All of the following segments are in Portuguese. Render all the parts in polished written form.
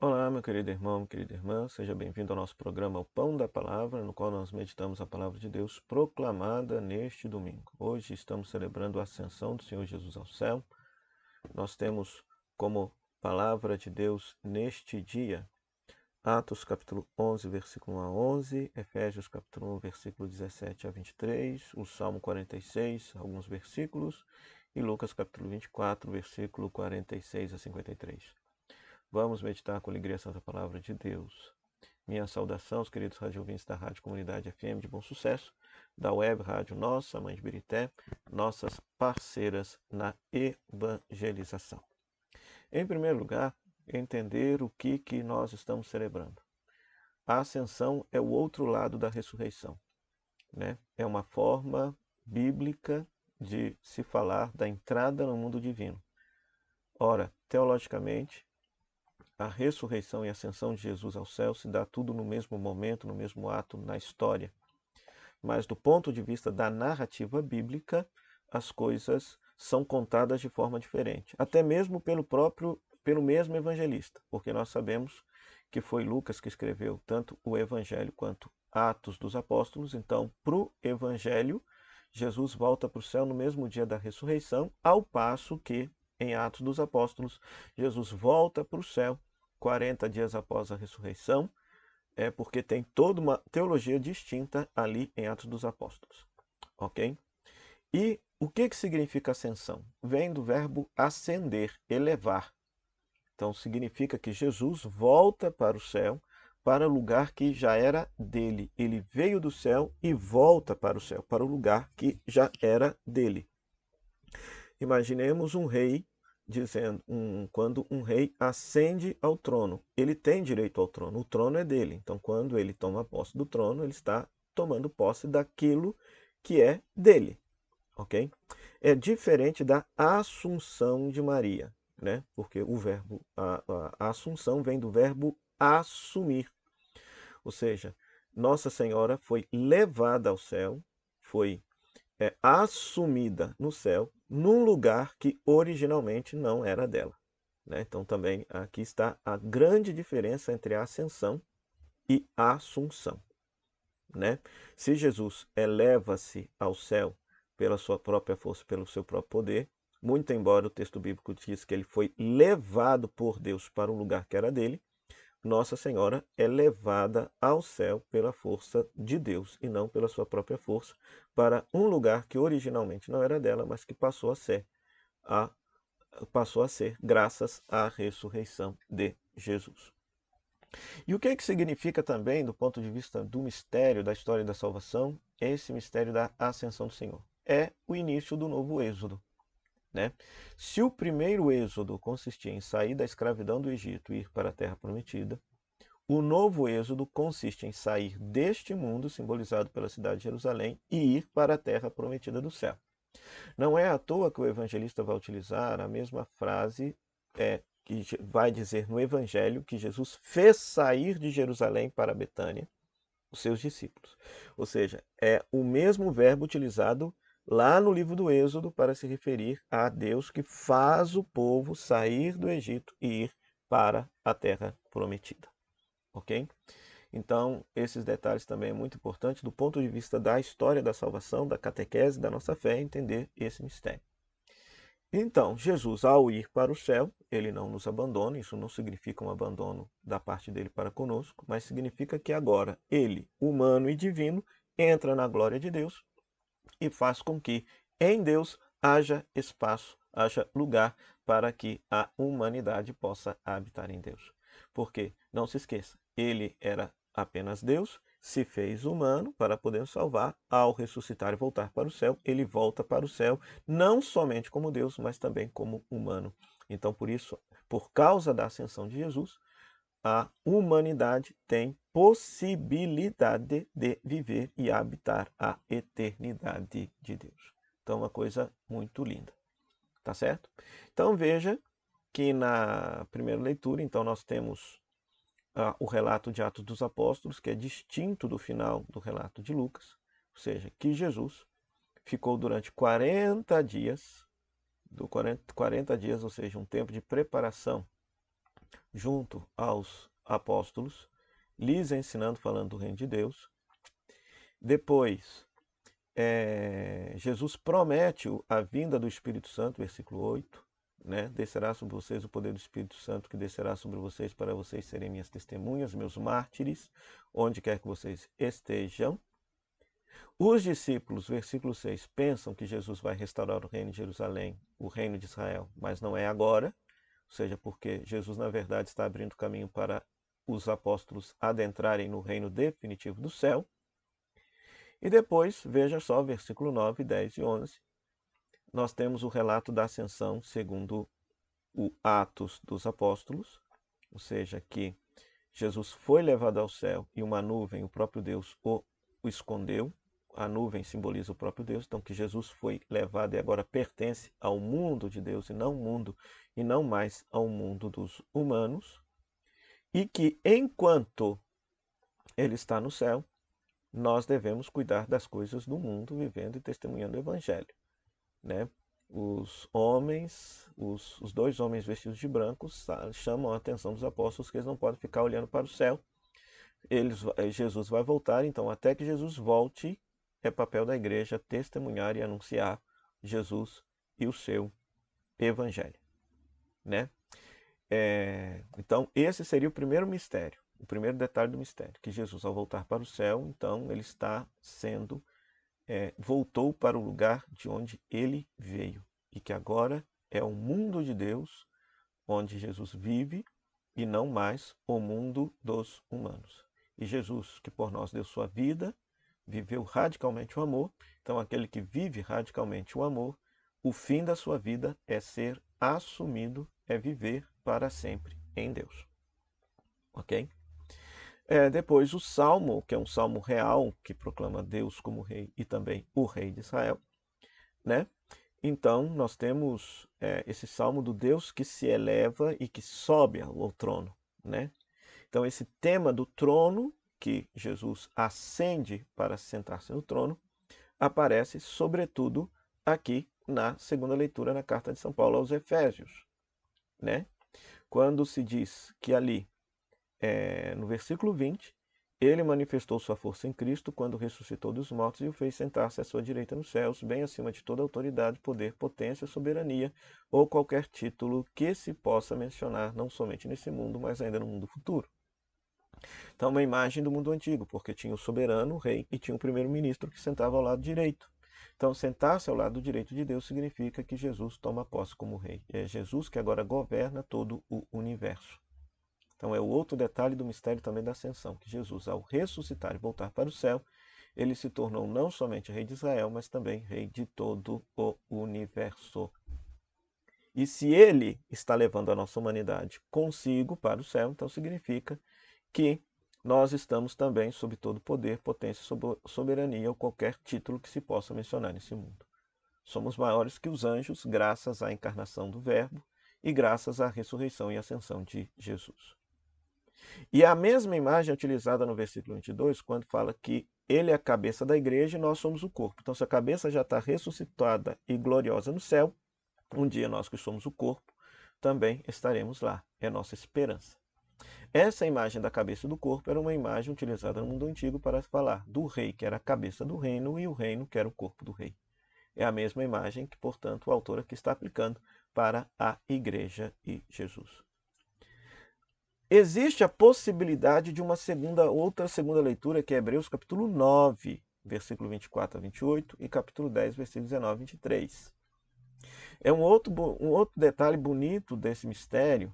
Olá, meu querido irmão, minha querida irmã, seja bem-vindo ao nosso programa O Pão da Palavra, no qual nós meditamos a palavra de Deus proclamada neste domingo. Hoje estamos celebrando a ascensão do Senhor Jesus ao céu. Nós temos como palavra de Deus neste dia Atos capítulo 11, versículo 1 a 11, Efésios capítulo 1, versículo 17 a 23, o Salmo 46, alguns versículos, e Lucas capítulo 24, versículo 46 a 53. Vamos meditar com alegria a Santa Palavra de Deus. Minha saudação aos queridos radiovintes da Rádio Comunidade FM de Bom Sucesso, da Web Rádio Nossa Mãe de Birité, nossas parceiras na evangelização. Em primeiro lugar, entender o que nós estamos celebrando. A ascensão é o outro lado da ressurreição, né? É uma forma bíblica de se falar da entrada no mundo divino. Ora, teologicamente, a ressurreição e a ascensão de Jesus ao céu se dá tudo no mesmo momento, no mesmo ato, na história. Mas do ponto de vista da narrativa bíblica, as coisas são contadas de forma diferente. Até mesmo pelo mesmo evangelista, porque nós sabemos que foi Lucas que escreveu tanto o Evangelho quanto Atos dos Apóstolos. Então, para o Evangelho, Jesus volta para o céu no mesmo dia da ressurreição, ao passo que, em Atos dos Apóstolos, Jesus volta para o céu 40 dias após a ressurreição, porque tem toda uma teologia distinta ali em Atos dos Apóstolos. Ok? E o que significa ascensão? Vem do verbo ascender, elevar. Então significa que Jesus volta para o céu, para o lugar que já era dele. Ele veio do céu e volta para o céu, para o lugar que já era dele. Imaginemos um rei dizendo, quando um rei ascende ao trono, ele tem direito ao trono, o trono é dele. Então, quando ele toma posse do trono, ele está tomando posse daquilo que é dele, ok? É diferente da assunção de Maria, né? Porque o verbo, a assunção vem do verbo assumir, ou seja, Nossa Senhora foi levada ao céu, foi assumida no céu, num lugar que originalmente não era dela, né? Então também aqui está a grande diferença entre a ascensão e a assunção, né? Se Jesus eleva-se ao céu pela sua própria força, pelo seu próprio poder, muito embora o texto bíblico diz que ele foi levado por Deus para um lugar que era dele, nossa Senhora é levada ao céu pela força de Deus e não pela sua própria força, para um lugar que originalmente não era dela, mas que a, passou a ser graças à ressurreição de Jesus. E o que significa também, do ponto de vista do mistério da história da salvação, esse mistério da ascensão do Senhor? É o início do novo êxodo, né? Se o primeiro êxodo consistia em sair da escravidão do Egito e ir para a terra prometida, o novo êxodo consiste em sair deste mundo, simbolizado pela cidade de Jerusalém, e ir para a terra prometida do céu. Não é à toa que o evangelista vai utilizar a mesma frase que vai dizer no evangelho que Jesus fez sair de Jerusalém para Betânia os seus discípulos. Ou seja, é o mesmo verbo utilizado lá no livro do Êxodo para se referir a Deus que faz o povo sair do Egito e ir para a terra prometida. Ok? Então, esses detalhes também é muito importante do ponto de vista da história da salvação, da catequese, da nossa fé, entender esse mistério. Então, Jesus, ao ir para o céu, ele não nos abandona, isso não significa um abandono da parte dele para conosco, mas significa que agora ele, humano e divino, entra na glória de Deus e faz com que em Deus haja espaço, haja lugar para que a humanidade possa habitar em Deus. Porque, não se esqueça, ele era apenas Deus, se fez humano para poder nos salvar. Ao ressuscitar e voltar para o céu, ele volta para o céu, não somente como Deus, mas também como humano. Então, por isso, por causa da ascensão de Jesus, a humanidade tem possibilidade de viver e habitar a eternidade de Deus. Então, uma coisa muito linda, tá certo? Então, veja que na primeira leitura, então, nós temos o relato de Atos dos Apóstolos, que é distinto do final do relato de Lucas, ou seja, que Jesus ficou durante 40 dias, 40 dias, ou seja, um tempo de preparação junto aos apóstolos, lhes ensinando, falando do reino de Deus. Depois, Jesus promete a vinda do Espírito Santo, versículo 8, né? Descerá sobre vocês o poder do Espírito Santo, que descerá sobre vocês para vocês serem minhas testemunhas, meus mártires, onde quer que vocês estejam. Os discípulos, versículo 6, pensam que Jesus vai restaurar o reino de Jerusalém, o reino de Israel, mas não é agora, ou seja, porque Jesus, na verdade, está abrindo caminho para os apóstolos adentrarem no reino definitivo do céu. E depois, veja só, versículo 9, 10 e 11, nós temos o relato da ascensão segundo o Atos dos Apóstolos, ou seja, que Jesus foi levado ao céu e uma nuvem, o próprio Deus, o escondeu. A nuvem simboliza o próprio Deus, então que Jesus foi levado e agora pertence ao mundo de Deus e não mais ao mundo dos humanos. E que enquanto ele está no céu, nós devemos cuidar das coisas do mundo, vivendo e testemunhando o Evangelho, né? Os dois homens vestidos de branco chamam a atenção dos apóstolos que eles não podem ficar olhando para o céu. Jesus vai voltar, então até que Jesus volte, é papel da igreja testemunhar e anunciar Jesus e o seu Evangelho, né? Então esse seria o primeiro mistério, o primeiro detalhe do mistério, que Jesus, ao voltar para o céu, então ele está sendo voltou para o lugar de onde ele veio e que agora é o mundo de Deus onde Jesus vive e não mais o mundo dos humanos. E Jesus, que por nós deu sua vida, viveu radicalmente o amor. Então, aquele que vive radicalmente o amor, o fim da sua vida é ser assumido, é viver para sempre em Deus. Ok? Depois o Salmo, que é um salmo real, que proclama Deus como rei e também o rei de Israel, né? Então, nós temos esse salmo do Deus que se eleva e que sobe ao trono, né? Então, esse tema do trono, que Jesus ascende para sentar-se no trono, aparece sobretudo aqui na segunda leitura na carta de São Paulo aos Efésios, né? Quando se diz que ali, no versículo 20, ele manifestou sua força em Cristo quando ressuscitou dos mortos e o fez sentar-se à sua direita nos céus, bem acima de toda autoridade, poder, potência, soberania ou qualquer título que se possa mencionar, não somente nesse mundo, mas ainda no mundo futuro. Então, uma imagem do mundo antigo, porque tinha o soberano, o rei, e tinha o primeiro-ministro que sentava ao lado direito. Então, sentar-se ao lado direito de Deus significa que Jesus toma posse como rei. É Jesus que agora governa todo o universo. Então é o outro detalhe do mistério também da ascensão, que Jesus, ao ressuscitar e voltar para o céu, ele se tornou não somente rei de Israel, mas também rei de todo o universo. E se ele está levando a nossa humanidade consigo para o céu, então significa que nós estamos também sob todo poder, potência, soberania ou qualquer título que se possa mencionar nesse mundo. Somos maiores que os anjos, graças à encarnação do Verbo e graças à ressurreição e ascensão de Jesus. E a mesma imagem é utilizada no versículo 22, quando fala que ele é a cabeça da igreja e nós somos o corpo. Então, se a cabeça já está ressuscitada e gloriosa no céu, um dia nós que somos o corpo também estaremos lá. É nossa esperança. Essa imagem da cabeça do corpo era uma imagem utilizada no mundo antigo para falar do rei, que era a cabeça do reino, e o reino, que era o corpo do rei. É a mesma imagem que, portanto, o autor aqui está aplicando para a igreja e Jesus. Existe a possibilidade de uma outra segunda leitura, que é Hebreus capítulo 9, versículo 24 a 28, e capítulo 10, versículo 19 a 23. É um outro detalhe bonito desse mistério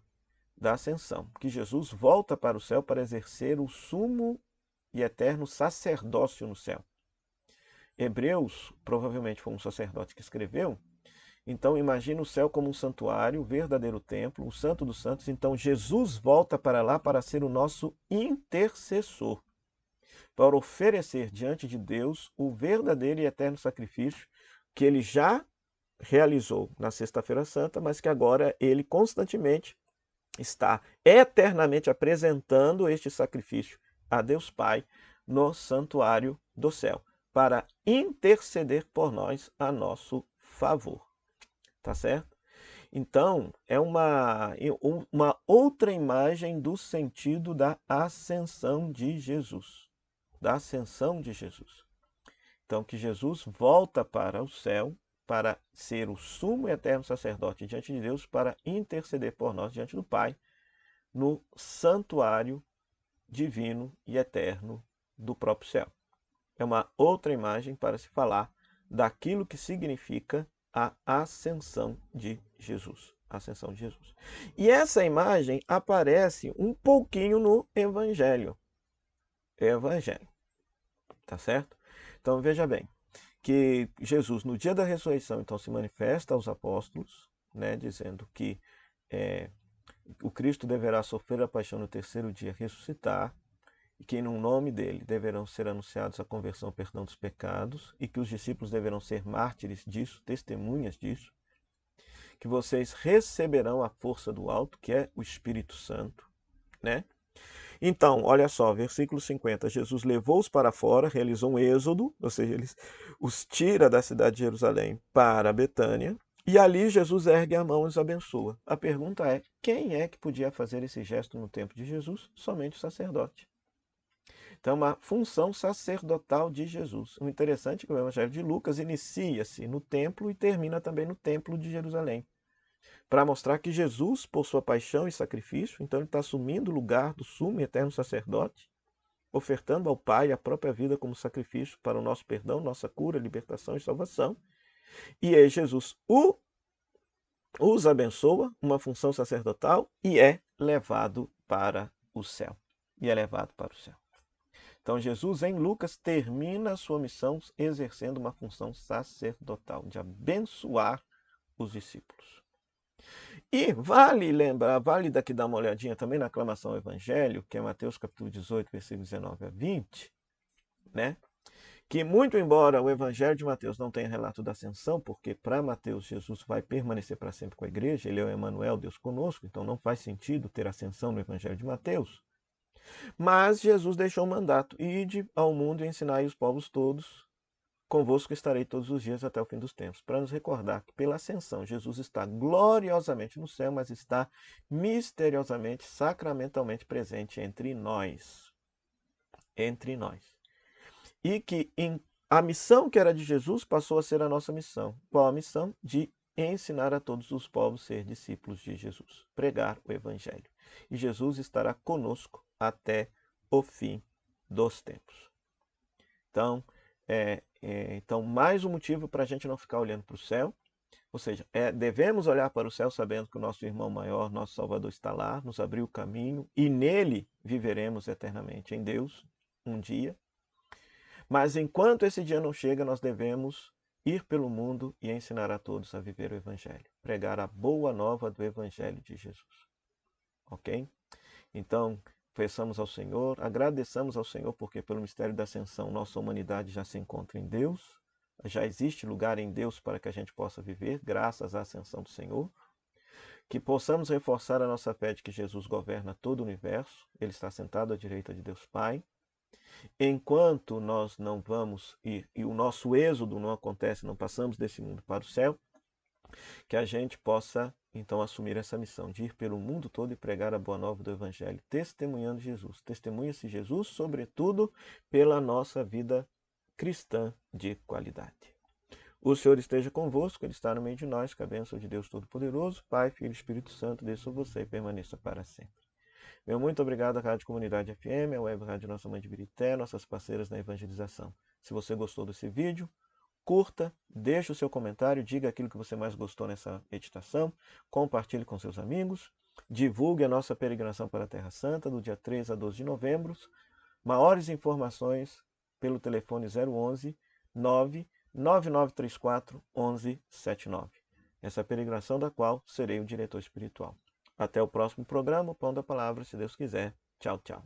da ascensão, que Jesus volta para o céu para exercer o sumo e eterno sacerdócio no céu. Hebreus, provavelmente foi um sacerdote que escreveu, então imagina o céu como um santuário, um verdadeiro templo, o santo dos santos. Então Jesus volta para lá para ser o nosso intercessor, para oferecer diante de Deus o verdadeiro e eterno sacrifício que ele já realizou na Sexta-feira Santa, mas que agora ele constantemente está eternamente apresentando este sacrifício a Deus Pai no santuário do céu, para interceder por nós a nosso favor. Tá certo? Então, é uma outra imagem do sentido da ascensão de Jesus. Da ascensão de Jesus. Então, que Jesus volta para o céu para ser o sumo e eterno sacerdote diante de Deus, para interceder por nós diante do Pai, no santuário divino e eterno do próprio céu. É uma outra imagem para se falar daquilo que significa a ascensão de Jesus. A ascensão de Jesus. E essa imagem aparece um pouquinho no Evangelho. Evangelho. Tá certo? Então veja bem, que Jesus, no dia da ressurreição, então se manifesta aos apóstolos, né, dizendo que o Cristo deverá sofrer a paixão no terceiro dia, ressuscitar, e que no nome dele deverão ser anunciados a conversão, o perdão dos pecados, e que os discípulos deverão ser mártires disso, testemunhas disso, que vocês receberão a força do alto, que é o Espírito Santo, né? Então, olha só, versículo 50, Jesus levou-os para fora, realizou um êxodo, ou seja, ele os tira da cidade de Jerusalém para Betânia, e ali Jesus ergue a mão e os abençoa. A pergunta é, quem é que podia fazer esse gesto no tempo de Jesus? Somente o sacerdote. Então, uma função sacerdotal de Jesus. O interessante é que o Evangelho de Lucas inicia-se no templo e termina também no templo de Jerusalém, para mostrar que Jesus, por sua paixão e sacrifício, então ele está assumindo o lugar do sumo e eterno sacerdote, ofertando ao Pai a própria vida como sacrifício para o nosso perdão, nossa cura, libertação e salvação. E aí Jesus os abençoa, uma função sacerdotal, e é levado para o céu. E é levado para o céu. Então Jesus, em Lucas, termina a sua missão exercendo uma função sacerdotal, de abençoar os discípulos. E vale lembrar, vale daqui dar uma olhadinha também na aclamação ao Evangelho, que é Mateus capítulo 18, versículos 19 a 20, né? Que muito embora o Evangelho de Mateus não tenha relato da ascensão, porque para Mateus Jesus vai permanecer para sempre com a igreja, ele é o Emmanuel, Deus conosco, então não faz sentido ter ascensão no Evangelho de Mateus. Mas Jesus deixou um mandato: ide ao mundo e ensinai os povos todos, convosco estarei todos os dias até o fim dos tempos, para nos recordar que pela ascensão Jesus está gloriosamente no céu, mas está misteriosamente, sacramentalmente presente entre nós. Entre nós. E que a missão que era de Jesus passou a ser a nossa missão. Qual a missão? De ensinar a todos os povos a ser discípulos de Jesus, pregar o Evangelho. E Jesus estará conosco até o fim dos tempos. Então, então mais um motivo para a gente não ficar olhando para o céu. Ou seja, devemos olhar para o céu sabendo que o nosso irmão maior, nosso Salvador, está lá, nos abriu o caminho e nele viveremos eternamente em Deus um dia. Mas enquanto esse dia não chega, nós devemos ir pelo mundo e ensinar a todos a viver o Evangelho, pregar a boa nova do Evangelho de Jesus. Ok? Então, peçamos ao Senhor, agradeçamos ao Senhor, porque pelo mistério da ascensão nossa humanidade já se encontra em Deus, já existe lugar em Deus para que a gente possa viver, graças à ascensão do Senhor. Que possamos reforçar a nossa fé de que Jesus governa todo o universo, Ele está sentado à direita de Deus Pai. Enquanto nós não vamos e o nosso êxodo não acontece, não passamos desse mundo para o céu, que a gente possa então assumir essa missão de ir pelo mundo todo e pregar a boa nova do Evangelho, testemunhando Jesus. Testemunha-se Jesus, sobretudo, pela nossa vida cristã de qualidade. O Senhor esteja convosco, Ele está no meio de nós, que a bênção de Deus Todo-Poderoso, Pai, Filho e Espírito Santo, desça sobre você e permaneça para sempre. Meu muito obrigado à Rádio Comunidade FM, à Web Rádio Nossa Mãe de Birité, nossas parceiras na evangelização. Se você gostou desse vídeo, curta, deixe o seu comentário, diga aquilo que você mais gostou nessa meditação, compartilhe com seus amigos, divulgue a nossa peregrinação para a Terra Santa, do dia 3 a 12 de novembro. Maiores informações pelo telefone 011 99934 1179. Essa peregrinação da qual serei o diretor espiritual. Até o próximo programa, Pão da Palavra, se Deus quiser. Tchau, tchau.